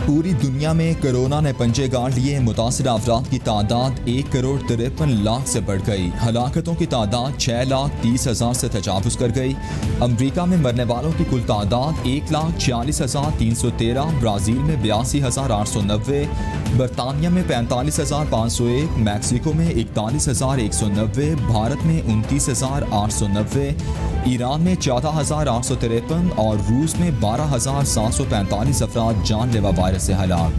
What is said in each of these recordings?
पूरी दुनिया में कोरोना ने पंजे गाड़ लिए। मुतासिरा अफराद की तादाद 1,53,00,000 से बढ़ गई। हलाकतों की तादाद 6,30,000 से तजावुज़ कर गई। अमरीका में मरने वालों की कुल तादाद 1,46,313, ब्राज़ील में 82,890, बरतानिया में 45,501, मैक्सिको में 41,190, भारत में 29,890, ईरान में 14,853 और रूस में 12,745 अफराद जानलेवा वायरस से हलाक।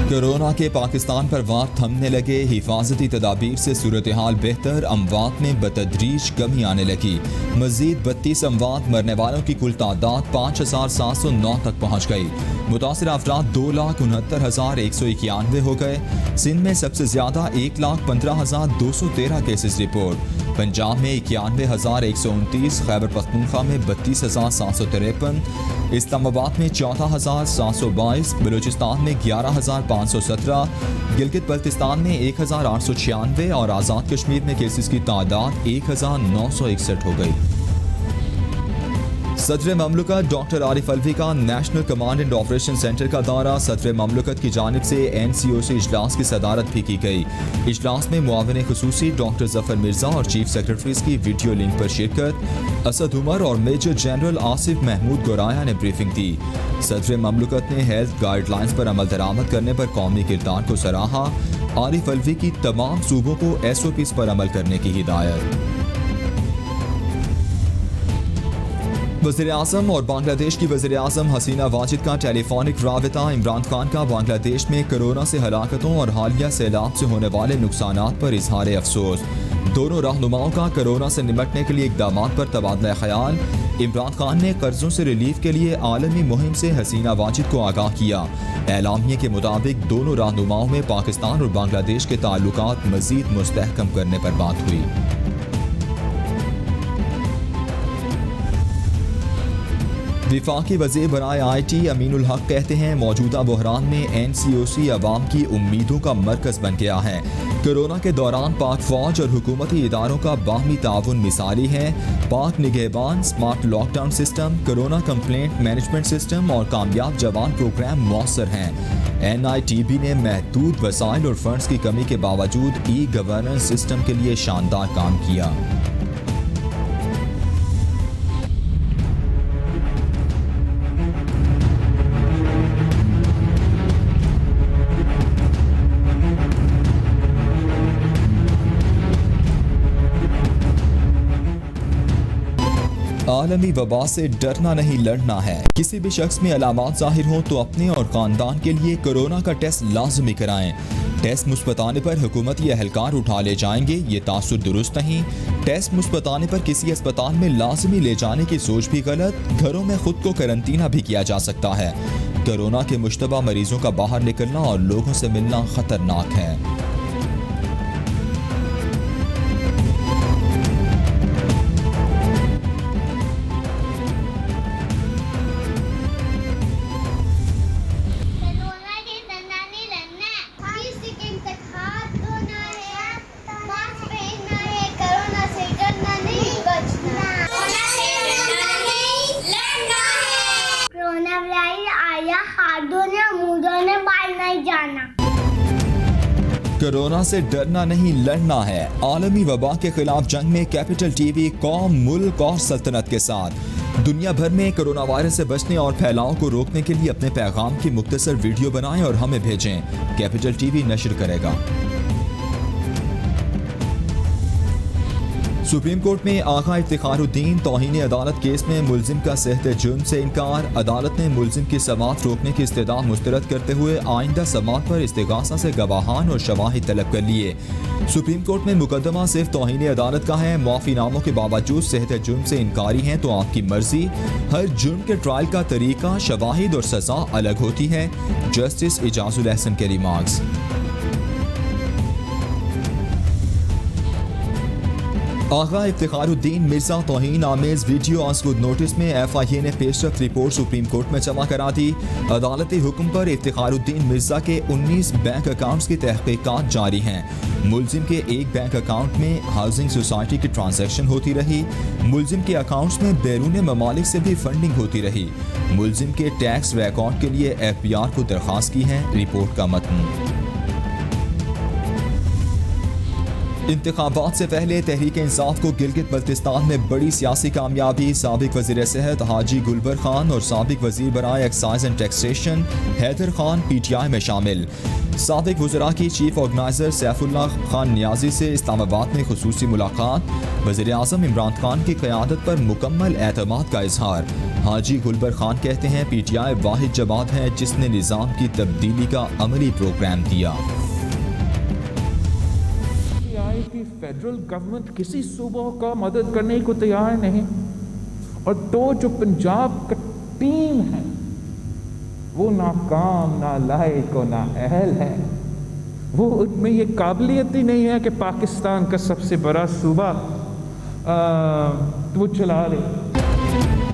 कोरोना के पाकिस्तान पर वार थमने लगे। हिफाजती तदाबीर से सूरत हाल बेहतर, अमवात में बतदरीज कमी आने लगी। मजीद 32 अमवात, मरने वालों की कुल तादाद 5,709 तक पहुँच गई। मुतासिर अफराद 2,69,191 हो गए। सिंध में सबसे ज्यादा 1,15,213 केसेस रिपोर्ट। पंजाब में 91,129, खैबर पख्तूनख्वा में 32,753, इस्लामाबाद में 14,722, बलूचिस्तान में 11,517, गिलगित बल्तिस्तान में 1,896 और आज़ाद कश्मीर में केसेस की तादाद 1,961 हो गई। सदर ममलकत डॉक्टर आरिफ अलवी का national command and operation centre का दौरा। सदर ममलकत की जानिब से NCOC इजलास की सदारत भी की गई। इजलास में मुआविन खुसूसी डॉक्टर जफर मिर्जा और चीफ सेक्रेटरीज की वीडियो लिंक पर शिरकत। असद उमर और मेजर जनरल आसिफ महमूद गोराया ने ब्रीफिंग दी। सदर ममलकत ने हेल्थ गाइडलाइंस पर अमल दरामद करने पर कौमी किरदार को सराहा। आरिफ अलवी की तमाम सूबों को SOPs पर अमल करने की हिदायत। वज़ीर आज़म और बांग्लादेश की वज़ीर आज़म हसीना वाजिद का टेलीफोनिक राबिता। इमरान खान का बांग्लादेश में कोरोना से हलाकतों और हालिया सैलाब से होने वाले नुकसानात पर इजहार अफसोस। दोनों रहनुमाओं का कोरोना से निपटने के लिए इक़दामात पर तबादला ख्याल। इमरान खान ने कर्जों से रिलीफ के लिए आलमी मुहिम से हसीना वाजिद को आगाह किया। एलामिया के मुताबिक दोनों रहनुमाओं में पाकिस्तान और बांग्लादेश के ताल्लुकात मज़ीद मुस्तहकम करने पर बात हुई। विफाकी वज़ीर बराए IT अमीनुल हक कहते हैं मौजूदा बहरान में NCOC अवाम की उम्मीदों का मरकज़ बन गया है। कोरोना के दौरान पाक फौज और हुकूमती इदारों का बाहमी ताउन मिसाली है। Pak Nigehban, smart lockdown system, corona complaint management system और कामयाब जवान प्रोग्राम मौसर हैं। NITB ने महदूद वसाइल और फंड्स की कमी के बावजूद गवर्नेंस सिस्टम के लिए शानदार काम किया। आलमी वबा से डरना नहीं, लड़ना है। किसी भी शख्स में अलामात जाहिर हो तो अपने और खानदान के लिए कोरोना का टेस्ट लाजमी कराएं। टेस्ट मुस्बत आने पर हुकूमती एहलकार उठा ले जाएंगे, ये तासुर दुरुस्त नहीं। टेस्ट मुस्बत आने पर किसी अस्पताल में लाजमी ले जाने की सोच भी गलत। घरों में खुद को करंटीना भी किया जा सकता है। कोरोना के मुश्तबा मरीजों का बाहर निकलना और लोगों से मिलना खतरनाक है। कोरोना से डरना नहीं, लड़ना है। आलमी वबा के खिलाफ जंग में कैपिटल TV कौम, मुल्क और सल्तनत के साथ। दुनिया भर में कोरोना वायरस से बचने और फैलाव को रोकने के लिए अपने पैगाम की मुख्तसर वीडियो बनाएं और हमें भेजें। कैपिटल TV नशर करेगा। सुप्रीम कोर्ट में आगा इफ्तिखारुद्दीन तौहीन अदालत केस में मुलजिम का सेहत जुर्म से इनकार। अदालत ने मुलजिम की समाअत रोकने की इस्तदा मुस्तरद करते हुए आइंदा समाअत पर इस्तिगासा से गवाहान और शवाहिद तलब कर लिए। सुप्रीम कोर्ट में मुकदमा सिर्फ तौहीन अदालत का है। माफीनामों के बावजूद सेहत जुर्म से इनकारी हैं तो आपकी मर्जी। हर जुर्म के ट्रायल का तरीका, शवाहिद और सजा अलग होती है। जस्टिस इजाजुल एहसन के रिमार्क्स। आगा इफ्तिखारुद्दीन मिर्जा तौहीन आमेज वीडियो आस्कुद नोटिस में FIA ने पेशरफ रिपोर्ट सुप्रीम कोर्ट में जमा करा दी। अदालती हुक्म पर इफ्तिखारुद्दीन मिर्जा के 19 बैंक अकाउंट्स की तहकीकात जारी हैं। मुलजिम के एक बैंक अकाउंट में हाउसिंग सोसाइटी की ट्रांजैक्शन होती रही। मुलजिम के अकाउंट्स में बैरून ममालिक से भी फंडिंग होती रही। मुलजिम के टैक्स रिकॉर्ड के लिए FBR को दरख्वास्त की है। रिपोर्ट का मतन। इंतखाबात से पहले तहरीक इंसाफ को गिलगित बल्तिस्तान में बड़ी सियासी कामयाबी। साबिक वज़ीर सेहत हाजी गुलबर खान और साबिक वज़ीर बराए excise and taxation Haider Khan PTI में शामिल। साबिक वज़रा की चीफ ऑर्गेनाइजर सैफुल्लाह खान नियाजी से इस्लामाबाद में खुसूसी मुलाकात। वज़ीर आज़म इमरान खान की क़यादत पर मुकम्मल एतमाद का इजहार। हाजी गुलबर खान कहते हैं PTI वाहिद जमात है जिसने निज़ाम की तब्दीली का अमली प्रोग्राम दिया। फेडरल गवर्नमेंट किसी सूबों का मदद करने को तैयार नहीं, और तो जो पंजाब का टीम है वो नाकाम, ना लायक और ना अहल है। वो उसमें ये काबिलियत ही नहीं है कि पाकिस्तान का सबसे बड़ा सूबा वो चला ले।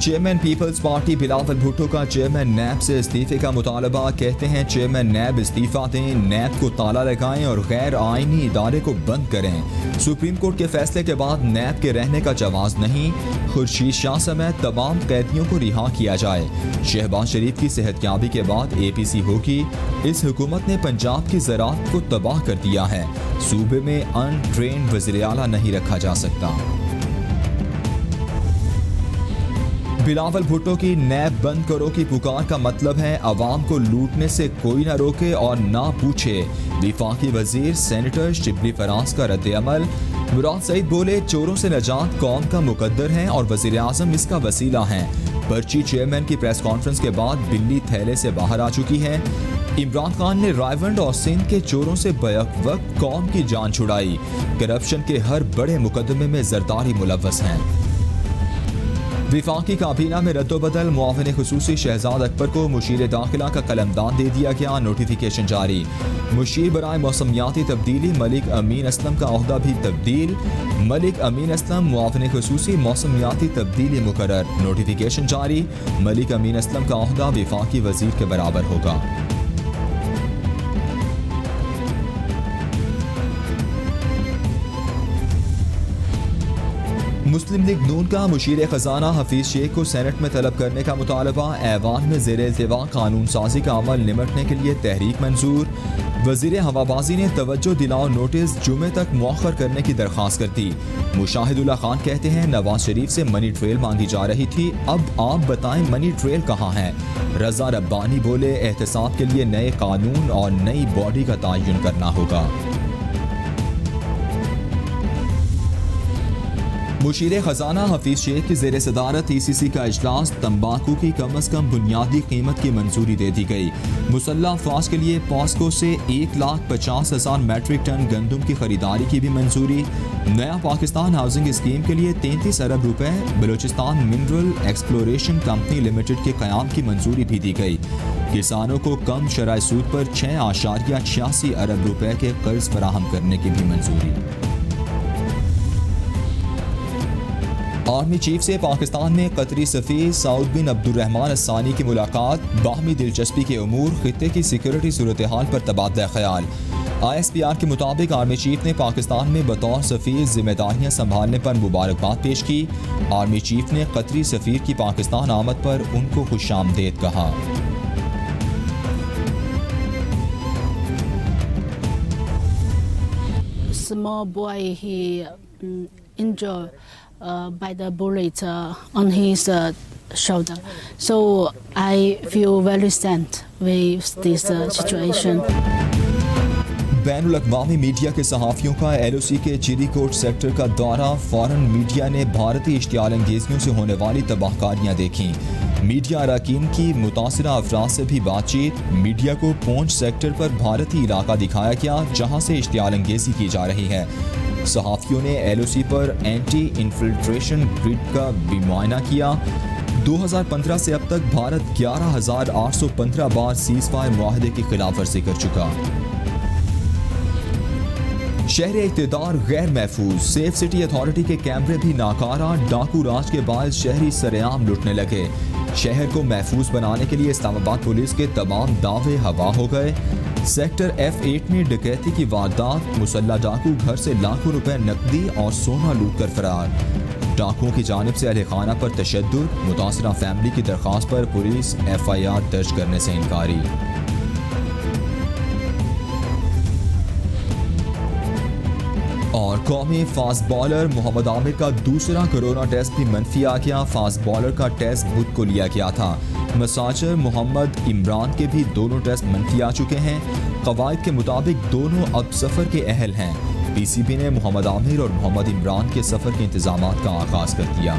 Chairman People's Party Bilawal Bhutto का चेयरमैन नैब से इस्तीफे का मुतालबा। कहते हैं चेयरमैन नैब इस्तीफा दें, नैब को ताला लगाएं और गैर आईनी इदारे को बंद करें। सुप्रीम कोर्ट के फैसले के बाद नैब के रहने का जवाज नहीं। खुर्शीद शाह समेत तमाम कैदियों को रिहा किया जाए। शहबाज शरीफ की सेहतयाबी के बाद APC होगी। इस हुकूमत ने पंजाब की ज़राअत को तबाह कर दिया है। सूबे में अनट्रेंड वज़ीर आला नहीं रखा जा सकता। बिलावल भुट्टो की नैब बंद करो की पुकार का मतलब है अवाम को लूटने से कोई ना रोके और ना पूछे। विफाकी वजीर सेनेटर शिबली फराज का रद्द-ए-अमल। मुराद सईद बोले चोरों से नजात कौम का मुकद्दर है और वजीर आजम इसका वसीला है। पर्ची चेयरमैन की प्रेस कॉन्फ्रेंस के बाद बिल्ली थैले से बाहर आ चुकी है। इमरान खान ने रायवंड और सिंध के चोरों से बैक वक्त कौम की जान छुड़ाई। करप्शन के हर बड़े मुकदमे में जरदारी मुलव्वस हैं। विफाकी काबीना में रद्दोबदल। मुआविन खुसूसी शहजाद अकबर को मुशीर दाखिला का कलमदान दे दिया गया। नोटिफिकेशन जारी। मुशीर बराए मौसमियाती तब्दीली मलिक अमीन असलम का ओहदा भी तब्दील। मलिक अमीन असलम मुआविन खुसूसी मौसमियाती तब्दीली मुकर्रर। नोटिफिकेशन जारी। मलिक अमीन असलम का ओहदा विफाकी वजीर के बराबर होगा। मुस्लिम लीग नून का मुशीर खजाना हफीज शेख को सेनेट में तलब करने का मुतालबा। ऐवान में ज़ेर इल्तिवा कानून साजी का अमल निमटने के लिए तहरीक मंजूर। वजीर हवाबाजी ने तवज्जो दिलाओ नोटिस जुमे तक मौखर करने की दरख्वास्त कर दी। मुशाहिदुल्लाह खान कहते हैं नवाज शरीफ से मनी ट्रेल मांगी जा रही थी, अब आप बताएं मनी ट्रेल कहाँ है। रजा रब्बानी बोले एहतसाब के लिए नए कानून और नई बॉडी का तयन करना होगा। मुशीर खजाना हफीज शेख की ज़ेर सदारत ECC का इजलास। तंबाकू की कम अज़ कम बुनियादी कीमत की मंजूरी दे दी गई। मुसल्लह अफवाज के लिए पॉस्को से 1,50,000 मैट्रिक टन गंदम की खरीदारी की भी मंजूरी। नया पाकिस्तान हाउसिंग स्कीम के लिए 33 अरब रुपए। Balochistan mineral exploration company limited के क़याम की मंजूरी भी दी गई। किसानों को कम शरह सूद पर 6.86 अरब रुपए के कर्ज फराहम करने की भी मंजूरी। आर्मी चीफ से पाकिस्तान में कतरी सफ़ीर सऊद बिन अब्दुर्रहमान अस्सानी की मुलाकात। बाहमी दिलचस्पी के उमूर, खित्ते की सिक्योरिटी सूरत हाल पर तबादला ख्याल। ISPR के मुताबिक आर्मी चीफ ने पाकिस्तान में बतौर सफ़ीर जिम्मेदारियां संभालने पर मुबारकबाद पेश की। आर्मी चीफ ने कतरी सफ़ीर की पाकिस्तान आमद पर उनको खुशामदीद कहा। Small boy, he injured by the bullet on his shoulder. So I feel very sad with this situation. बैनुल अक़वामी मीडिया के सहाफ़ियों का LOC के चिरीकोट सेक्टर का दौरा। फ़ौरन मीडिया ने भारतीय इश्तियाल अंगेजियों से होने वाली तबाहकारियाँ देखीं। मीडिया अरकान की मुतासिरा अफराद से भी बातचीत। मीडिया को पूंछ सेक्टर पर भारतीय इलाका दिखाया गया जहाँ से इश्तियाल अंगेजी की जा रही है। सहाफ़ियों ने LOC पर एंटी इन्फिल्ट्रेशन ग्रिड का भी मुआयना किया। 2015 से अब तक भारत 11,815 बार सीज़फायर मुआहदे की खिलाफ वर्जी कर चुका। शहर इक़्तिदार गैर महफूज। सेफ सिटी अथॉरिटी के कैमरे भी नाकारा। डाकू राज के बायस शहरी सरेआम लुटने लगे। शहर को महफूज बनाने के लिए इस्लामाबाद पुलिस के तमाम दावे हवा हो गए। सेक्टर F8 में डकैती की वारदात। मुसल्ला डाकू घर से लाखों रुपए नकदी और सोना लूट कर फरार। डाकुओं की जानिब से अहले खाना पर तशद्दुद। मुतासरा फैमिली की दरख्वास्त पर पुलिस FIR दर्ज करने से इनकारी। और कौमी फास्ट बॉलर मोहम्मद आमिर का दूसरा कोरोना टेस्ट भी मनफी आ गया। फास्ट बॉलर का टेस्ट बुध को लिया गया था। मसाजर मोहम्मद इमरान के भी दोनों टेस्ट मनफी आ चुके हैं। कवायद के मुताबिक दोनों अब सफ़र के अहल हैं। PCB ने मोहम्मद आमिर और मोहम्मद इमरान के सफ़र के इंतजामात का आगाज़ कर दिया।